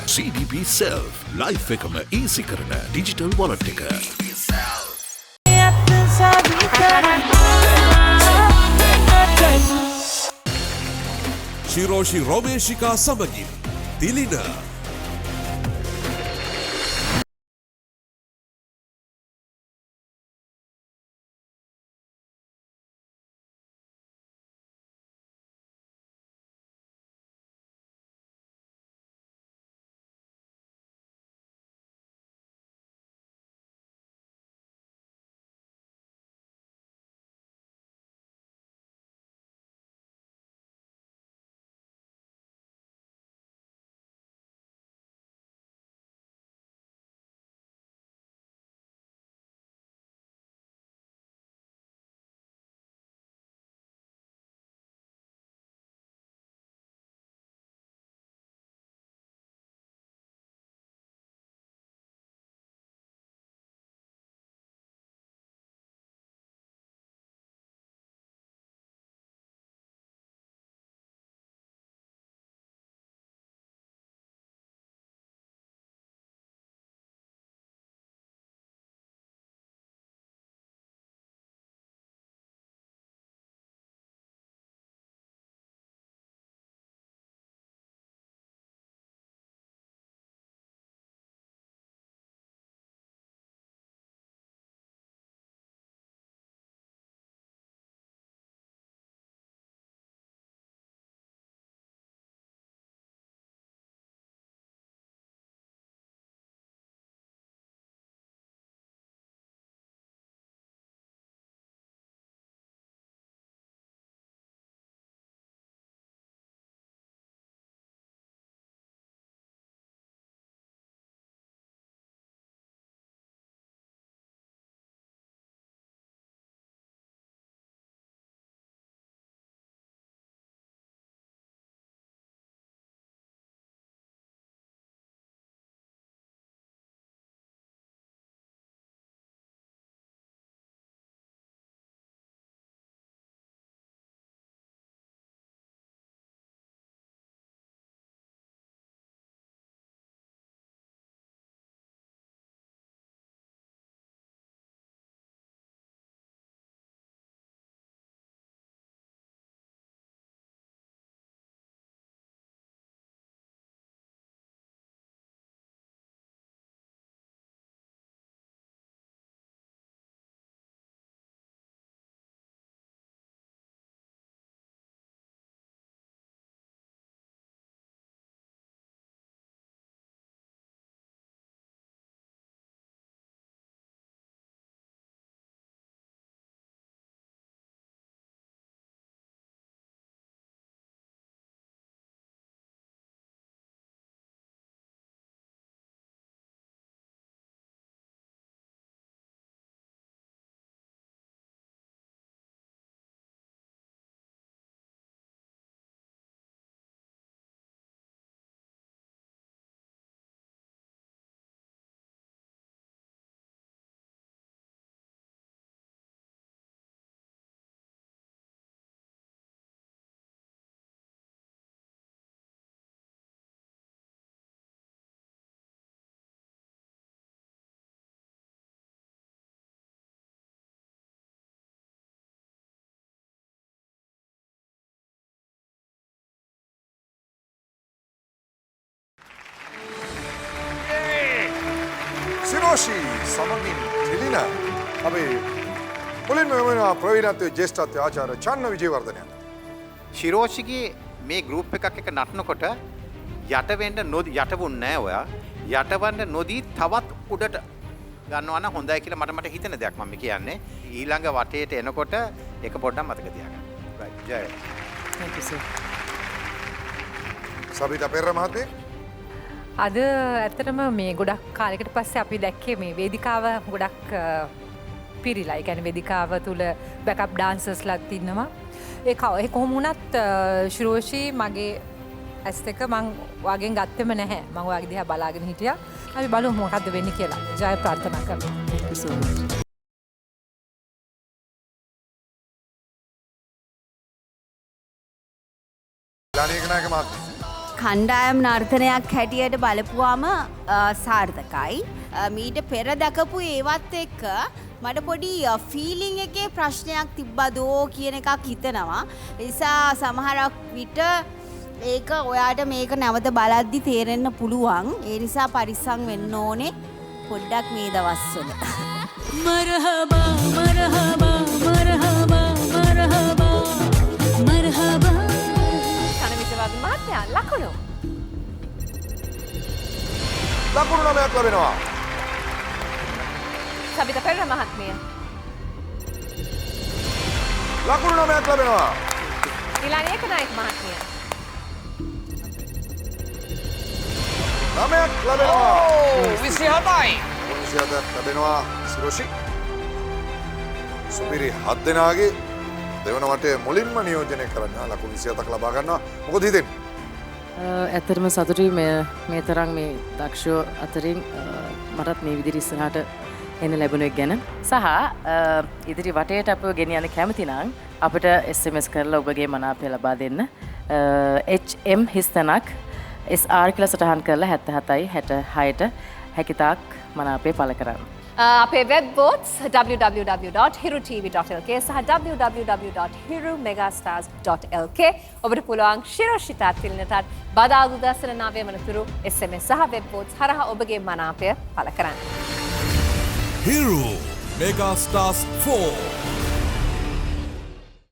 CDB Self life එකම easy කරන digital wallet එක. Shiroshi Romeshika Samagin Dilina Shiroshi Samagin Dilina අපි මුලින්ම වෙනවා ප්‍රවීණත්වයේ ජ්‍යෙෂ්ඨත්වයේ ආචාර්ය චන්න විජේවර්ධනය. ශිරෝෂිගේ මේ ගෲප් එකක් එක නටනකොට යට වෙන්න යටවුන්නේ නැහැ ඔයා. යටවන්න නොදී තවත් උඩට ගන්නවා නම් හොඳයි කියලා මට හිතෙන දෙයක් මම කියන්නේ. ඊළඟ වටේට එනකොට ඒක පොඩ්ඩක් මතක තියාගන්න. right ජය. Thank you sir. සබිතා පෙරේරා මහත්මිය අද ඇත්තටම මේ ගොඩක් කාලයකට පස්සේ අපි දැක්කේ මේ වේදිකාව ගොඩක් පිරිලා. ඒ කියන්නේ වේදිකාව තුල බෑකප් ඩාන්සර්ස්ලාත් ඉන්නවා. ඒ කොහොම වුණත් ශිරෝෂි මගේ ඇස් දෙක මං වාගෙන් ගත්තෙම නැහැ. මං වාගේ දිහා බලාගෙන හිටියා. අපි බලමු මොකද්ද වෙන්නේ කියලා. ජය ප්‍රාර්ථනා කරමු. Thank you so much. ලානියක නායක මහත්මිය කණ්ඩායම් නර්තනයක් හැටියට බලපුවාම සාර්ථකයි. මීට පෙර දැකපු ඒවත් එක්ක මට පොඩි ෆීලිං එකේ ප්‍රශ්නයක් තිබ්බදෝ කියන එකක් හිතනවා. නිසා සමහරක් විට ඒක ඔයාට මේක නැවත බලද්දි තේරෙන්න පුළුවන්. ඒ නිසා පරිස්සම් වෙන්න ඕනේ පොඩ්ඩක් මේ දවස්වල. මරහබා මරහබා මරහබා මරහබා මරහබා කණවිසවගේ මහත්මයා ලකුණු. ලකුණු 9ක් ලැබෙනවා. සබිත පෙරේරා මහත්මිය. ලකුණු 9ක් ලැබෙනවා. ඊළඟ ඒකනායක මහත්මිය. 9ක් ලැබෙනවා. 27යි. 27ක් ලැබෙනවා සිරෝෂි. සුපිරි 7 දෙනාගේ දෙවන වටේ මුලින්ම නියෝජනය කරන්න ලකුණු 27ක් ලබා ගන්නවා. මොකද හිතෙන්නේ? ඇත්තටම සතුටුයි මේ තරම් මේ දක්ෂයෝ අතරින් මටත් මේ විදිහට ඉස්සරහට එන්න ලැබුණ එක ගැන සහ ඉදිරි වටේට අපව ගෙනියන්න කැමති නම් අපිට SMS කරලා ඔබගේ මනාපය ලබා දෙන්න. HM හිස්තනක් SR කියලා සටහන් කරලා 77යි 66ට හැකිතාක් මනාපය පළ කරන්න. අපේ වෙබ් බෝට්ස් www.hirutv.lk සහ www.hirumegastars.lk ඔබට පුළුවන් ශිරෝෂිතාත් තිලිනටත් බදාදු දසන 9 වනතුරු SMS සහ වෙබ් බෝට්ස් හරහා ඔබගේ මනාපය පළ කරන්න. Hero Mega Stars 4